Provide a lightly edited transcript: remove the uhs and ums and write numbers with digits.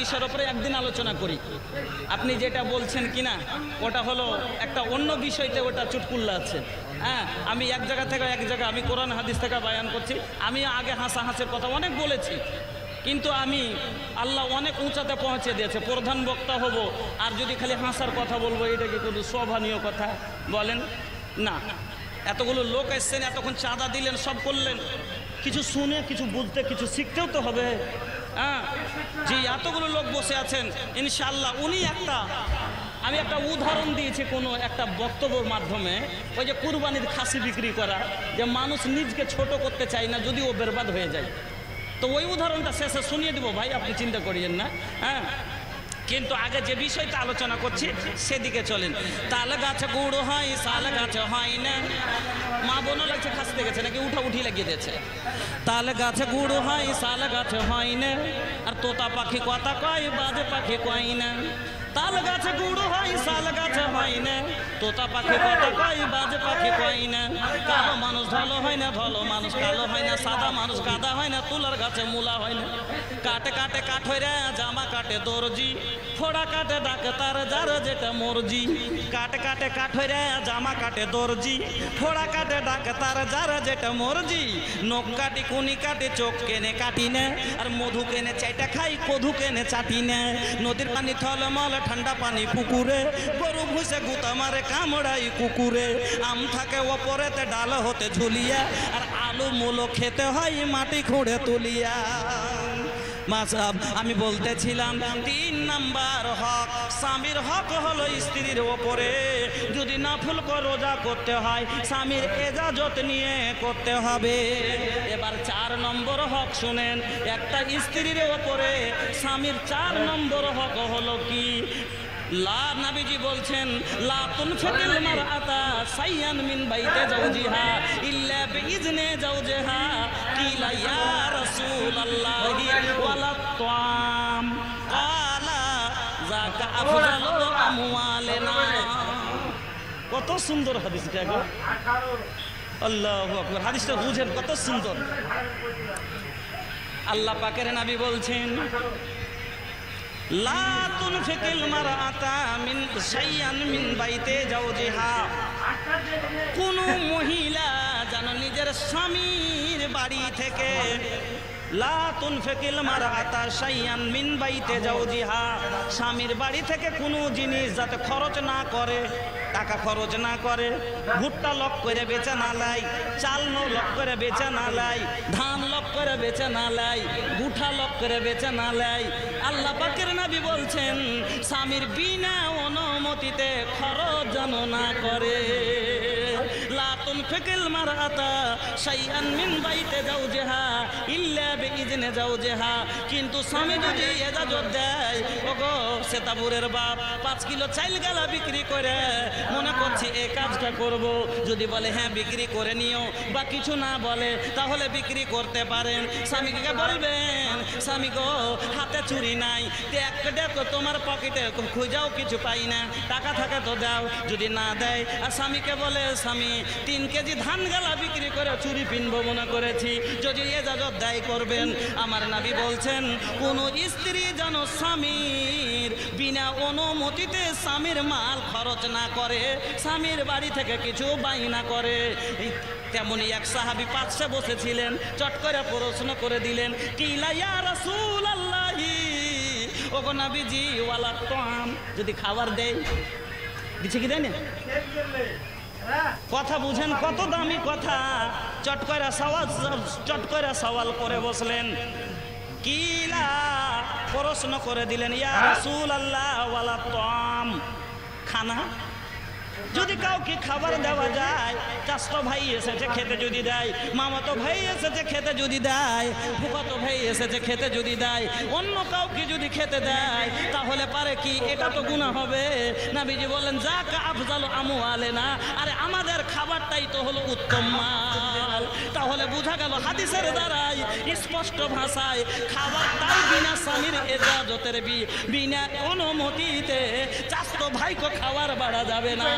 বিষয়ের উপরে একদিন আলোচনা করি। আপনি যেটা বলছেন কিনা ওটা হলো একটা অন্য বিষয়তে, ওটা চুটকুল্লা আছে। হ্যাঁ, আমি এক জায়গা থেকে এক জায়গা, আমি কোরআন হাদিস থেকে বয়ান করছি। আমি আগে হাসাহাসির কথা অনেক বলেছি, কিন্তু আমি আল্লাহ অনেক উঁচাতে পৌঁছে দিয়েছে। প্রধান বক্তা হব আর যদি খালি হাসার কথা বলবো, এটা কি কোনো শোভনীয় কথা বলেন? না। এতগুলো লোক এসছেন, এতক্ষণ চাঁদা দিলেন, সব করলেন, কিছু শুনে কিছু বুঝতে কিছু শিখতেও তো হবে। হ্যাঁ, যে এতগুলো লোক বসে আছেন, ইনশাআল্লাহ উনি আমি একটা উদাহরণ দিয়েছি কোনো একটা বক্তব্যের মাধ্যমে, ওই যে কুরবানির খাসি বিক্রি করা, যে মানুষ নিজকে ছোট করতে চায় না যদি ও বরবাদ হয়ে যায়। তো ওই উদাহরণটা শেষে শুনিয়ে দেবো ভাই, আপনি চিন্তা করিয়েন না। হ্যাঁ, কিন্তু আগে যে বিষয়টা আলোচনা করছি সেদিকে চলেন। তাল গাছে গুড় হয়, শাল গাছে হয় না। মা বোনও লাগছে খাসতে গেছে নাকি উঠি লাগিয়ে দিয়েছে। তাল গাছে গুড় হয়, শাল গাছে হয় না। আর তোতা পাখি কথা কয়, বাজে পাখি কয় না। তাল গাছে গুড় হয়, শাল গাছে হয় না। তোতা পাখি কথা কয়, বাজে পাখি কয় না। কালো মানুষ ভালো হয় না, ভালো মানুষ কালো হয় না। সাদা মানুষ গাদা হয় না, তুলার গাছে মূলা হয় না। কাটে কাটে কাঠ হয়ে জামা কাটে দর্জি, ফোড়া কাটে ডাক্তার যার যেটা মর্জি। কাটে কাটে কাঠ হয়ে জামা কাটে দর্জি, ফোড়া কাটে ডাক্তার যার যেটা মর্জি। নখ কাটি কুনি কাটে চোখ কেনে কাটি না। আর মধু কেনে চাইটা খাই, কধু কেনে চাটি না। নদীর পানি থলমল, ঠান্ডা পানি পুকুরে। গরু ভুষে গুতা মারে, কামড়াই কুকুরে। আম থাকে ওপরেতে, ডাল হতে ঝুলিয়া। আর আলু মূলো খেতে হয় মাটি খুঁড়ে তুলিয়া। মাসাব আমি বলতেছিলাম 3 নাম্বার হক, স্বামীর হক হলো স্ত্রীর ওপরে। যদি নফল রোজা করতে হয়, স্বামীর এজাজত নিয়ে করতে হবে। এবার 4 নম্বর হক শুনেন, একটা স্ত্রীর ওপরে স্বামীর 4 নম্বর হক হলো কি? লা, নবীজি বলছেন, লা তুনফিকুল মারআতা সাইয়ান মিন বাইতি যাওজিহা ইল্লা বিইজনি যাওজিহা। কিলা ইয়া রাসূলুল্লাহি ওয়ালা তাম, ক্বালা যাকা আফজালু আমওয়ালিনা। কত সুন্দর হাদিসটা গো, আল্লাহু আকবার। হাদিসটা বুঝেন কত সুন্দর। আল্লাহ পাকের নবী বলছেন, লা তুনফিকুল মারআতা মিন শাইয়ান মিন বাইতি যাওজিহা। কোন মহিলা যেন নিজের স্বামীর বাড়ি থেকে, লা তুনফিকুল মারআতা শাইয়ান মিন বাইতি যাওজিহা, স্বামীর বাড়ি থেকে কোনো জিনিস যাতে খরচ না করে, টাকা খরচ না করে। ভুট্টা লক করে বেচা না লাই, চাল লক করে বেচা না লাই, ধান লক করে বেচা না লাই, গুঠা লক করে বেচা না লাই। আল্লাহ পাকের নবী বলছেন, স্বামীর বিনা অনুমতিতে খরচ যেন না করে। লা তুনফিকুল মারআতা শাইআন মিন বাইতি যাওজিহা ইল্লা বিইজনি যাওজিহা। কিন্তু স্বামী যদি এজাজত দেয়, ওগো সেতাপুরের বাপ 5 কিলো চাইল গালা বিক্রি করে মনে করছি এই কাজটা করব, যদি বলে হ্যাঁ বিক্রি করে নিও, বা কিছু না বলে, তাহলে বিক্রি করতে পারেন। স্বামীকে বলবেন, স্বামী গো হাতে চুরি নাই, দেখো তোমার পকেটে খুঁজাও কিছু পাই না, টাকা থাকে তো দাও। যদি না দেয়, আর স্বামীকে বলে, স্বামী 3 কেজি ধান গালা বিক্রি করে চুরি পিনবো মনে করেছি, যদি এজাজত দেয় করবেন। আমার নবী বলছেন, কোন স্ত্রী যেন স্বামীর বিনা অনুমতিতে স্বামীর মাল খরচ না করে, স্বামীর বাড়ি থেকে কিছু বায়না করে। তেমনি এক সাহাবী পাশে বসেছিলেন, চট করে প্রশ্ন করে দিলেন, কিলা ইয়া রাসূলুল্লাহি, ওগো নবীজি, ওয়ালা তাম, যদি খাবার দেয়, দিচ্ছে কি দেয় না? কথা বুঝেন, কত দামি কথা। চট করে সওয়াল করে বসলেন, কিলা, প্রশ্ন করে দিলেন, ইয়া রাসূলুল্লাহ ওয়ালা তাম, খানা যদি কাউকে খাবার দেওয়া যায়, চাচতো ভাই এসেছে খেতে যদি দেয়, মামাতো ভাই এসেছে খেতে যদি দেয়, ফুফাতো ভাই এসেছে খেতে যদি দেয়, অন্য কাউকে যদি খেতে দেয়, তাহলে পারে কি? এটা তো গুনাহ হবে। নবীজি বললেন, যাকা আফজালু আমওয়ালিনা, আরে আমাদের খাবারটাই তো হলো উত্তম মাল। তাহলে বোঝা গেল হাদিসের দ্বারাই স্পষ্ট ভাষায়, খাবারটাই বিনা স্বামীর এজাজতের, বিনা অনুমতিতে চাচতো ভাইকে খাবার বাড়া যাবে না।